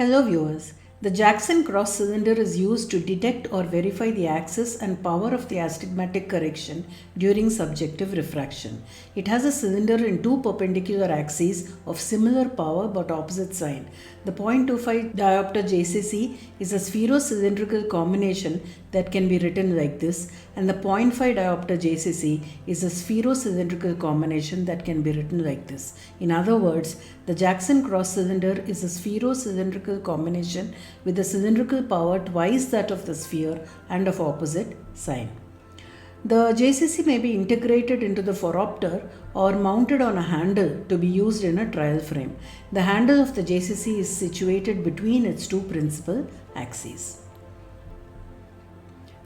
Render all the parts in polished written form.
Hello viewers. The Jackson cross cylinder is used to detect or verify the axis and power of the astigmatic correction during subjective refraction. It has a cylinder in two perpendicular axes of similar power but opposite sign. The 0.25 diopter JCC is a spherocylindrical combination that can be written like this, and the 0.5 diopter JCC is a spherocylindrical combination that can be written like this. In other words, the Jackson cross cylinder is a spherocylindrical combination with a cylindrical power twice that of the sphere and of opposite sign. The JCC may be integrated into the phoropter or mounted on a handle to be used in a trial frame. The handle of the JCC is situated between its two principal axes.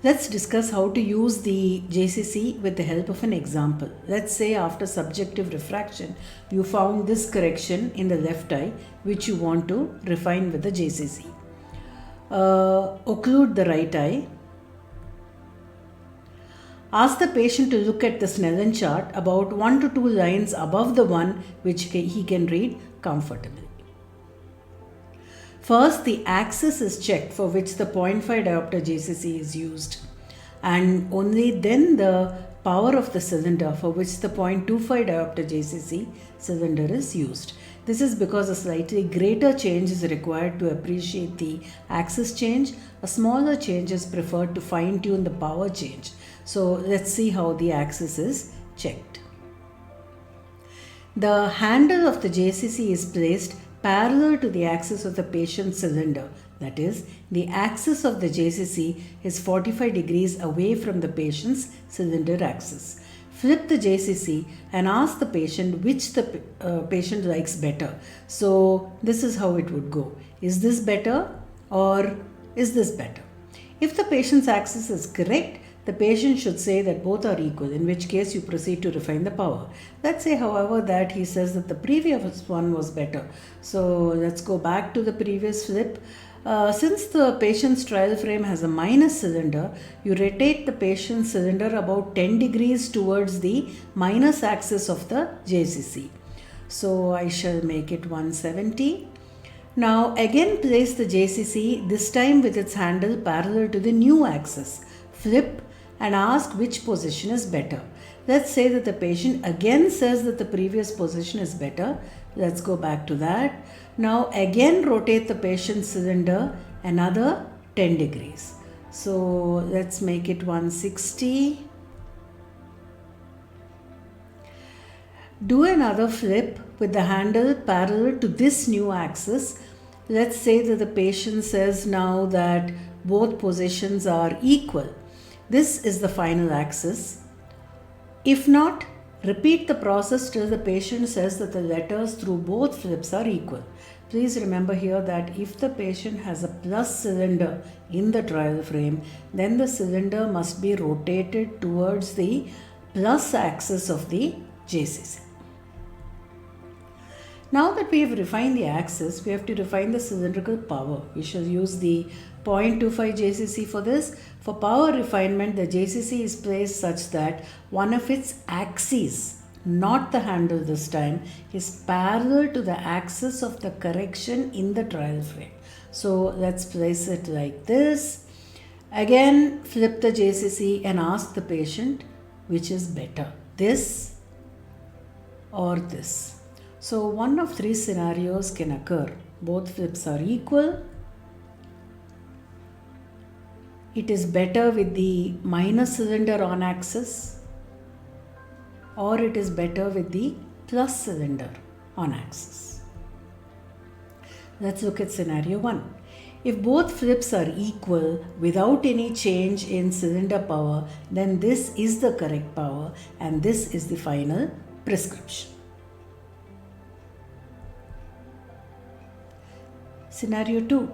Let's discuss how to use the JCC with the help of an example. Let's say after subjective refraction, you found this correction in the left eye which you want to refine with the JCC. Occlude the right eye. Ask the patient to look at the Snellen chart about 1 to 2 lines above the one which he can read comfortably. First, the axis is checked for which the 0.5 diopter JCC is used, and only then the power of the cylinder for which the 0.25 diopter JCC cylinder is used. This is because a slightly greater change is required to appreciate the axis change. A smaller change is preferred to fine-tune the power change. So let's see how the axis is checked. The handle of the JCC is placed parallel to the axis of the patient's cylinder. That is, the axis of the JCC is 45 degrees away from the patient's cylinder axis. Flip the JCC and ask the patient which the patient likes better. So this is how it would go. Is this better or is this better? If the patient's axis is correct, the patient should say that both are equal, in which case you proceed to refine the power. Let's say, however, that he says that the previous one was better. So let's go back to the previous flip. Since the patient's trial frame has a minus cylinder, you rotate the patient's cylinder about 10 degrees towards the minus axis of the JCC. So I shall make it 170. Now again place the JCC, this time with its handle parallel to the new axis. Flip and ask which position is better. Let's say that the patient again says that the previous position is better. Let's go back to that. Now again rotate the patient's cylinder another 10 degrees. So let's make it 160. Do another flip with the handle parallel to this new axis. Let's say that the patient says now that both positions are equal. This is the final axis. If not, repeat the process till the patient says that the letters through both flips are equal. Please remember here that if the patient has a plus cylinder in the trial frame, then the cylinder must be rotated towards the plus axis of the JCC. Now that we have refined the axis, we have to refine the cylindrical power. We shall use the 0.25 JCC for this. For power refinement, the JCC is placed such that one of its axes, not the handle this time, is parallel to the axis of the correction in the trial frame. So let's place it like this. Again, flip the JCC and ask the patient which is better, this or this. So one of three scenarios can occur. Both flips are equal. It is better with the minus cylinder on axis, or it is better with the plus cylinder on axis. Let's look at scenario 1. If both flips are equal without any change in cylinder power, then this is the correct power and this is the final prescription. Scenario 2.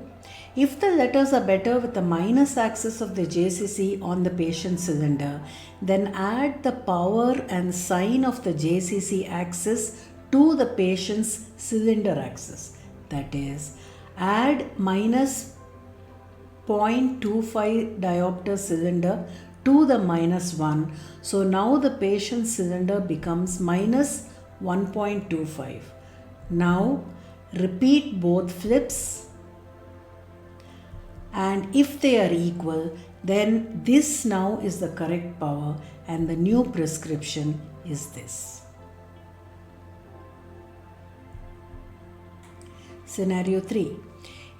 If the letters are better with the minus axis of the JCC on the patient's cylinder, then add the power and sign of the JCC axis to the patient's cylinder axis. That is, add minus 0.25 diopter cylinder to the minus 1. So now the patient's cylinder becomes minus 1.25. Now repeat both flips and if they are equal, then this now is the correct power and the new prescription is this. Scenario 3.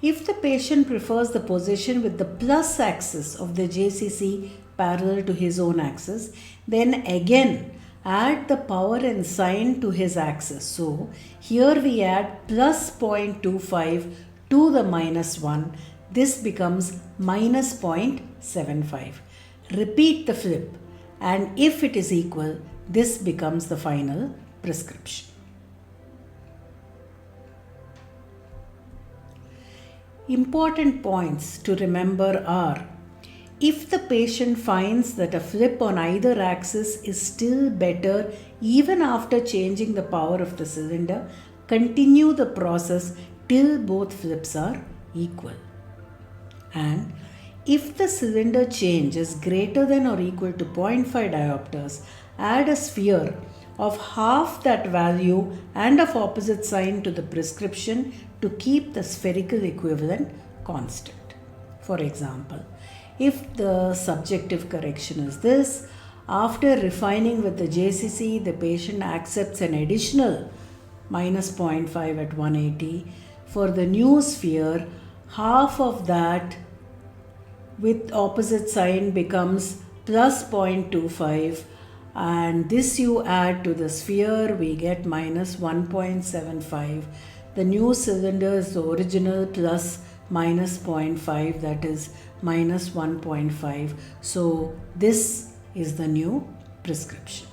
If the patient prefers the position with the plus axis of the JCC parallel to his own axis, then again add the power and sign to his axis. So here we add plus 0.25 to the minus 1. This becomes minus 0.75. Repeat the flip, and if it is equal, this becomes the final prescription. Important points to remember are: if the patient finds that a flip on either axis is still better even after changing the power of the cylinder, continue the process till both flips are equal. And if the cylinder change is greater than or equal to 0.5 diopters, add a sphere of half that value and of opposite sign to the prescription to keep the spherical equivalent constant. For example, if the subjective correction is this, after refining with the JCC, the patient accepts an additional minus 0.5 at 180. For the new sphere, half of that with opposite sign becomes plus 0.25, and this you add to the sphere, we get minus 1.75. The new cylinder is the original plus minus 0.5, that is minus 1.5. So this is the new prescription.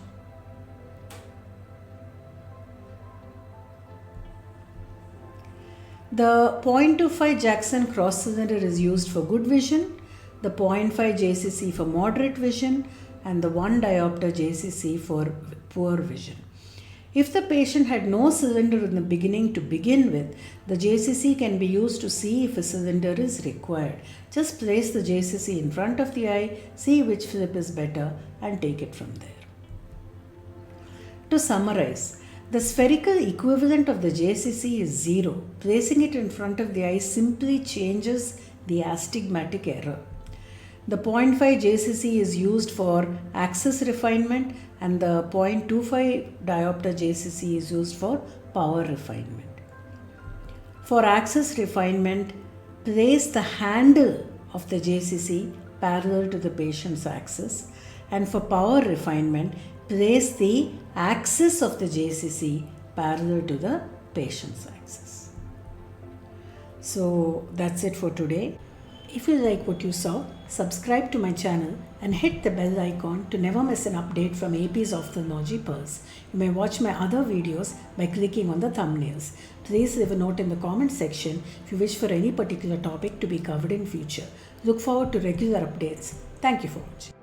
The 0.25 Jackson cross cylinder is used for good vision, the 0.5 JCC for moderate vision, and the 1 diopter JCC for poor vision. If the patient had no cylinder in the beginning to begin with, the JCC can be used to see if a cylinder is required. Just place the JCC in front of the eye, see which flip is better, and take it from there. To summarize, the spherical equivalent of the JCC is 0. Placing it in front of the eye simply changes the astigmatic error. The 0.5 JCC is used for axis refinement, and the 0.25 diopter JCC is used for power refinement. For axis refinement, place the handle of the JCC parallel to the patient's axis, and for power refinement, place the axis of the JCC parallel to the patient's axis. So that's it for today. If you like what you saw, subscribe to my channel and hit the bell icon to never miss an update from AP's Ophthalmology Pulse. You may watch my other videos by clicking on the thumbnails. Please leave a note in the comment section if you wish for any particular topic to be covered in future. Look forward to regular updates. Thank you for watching.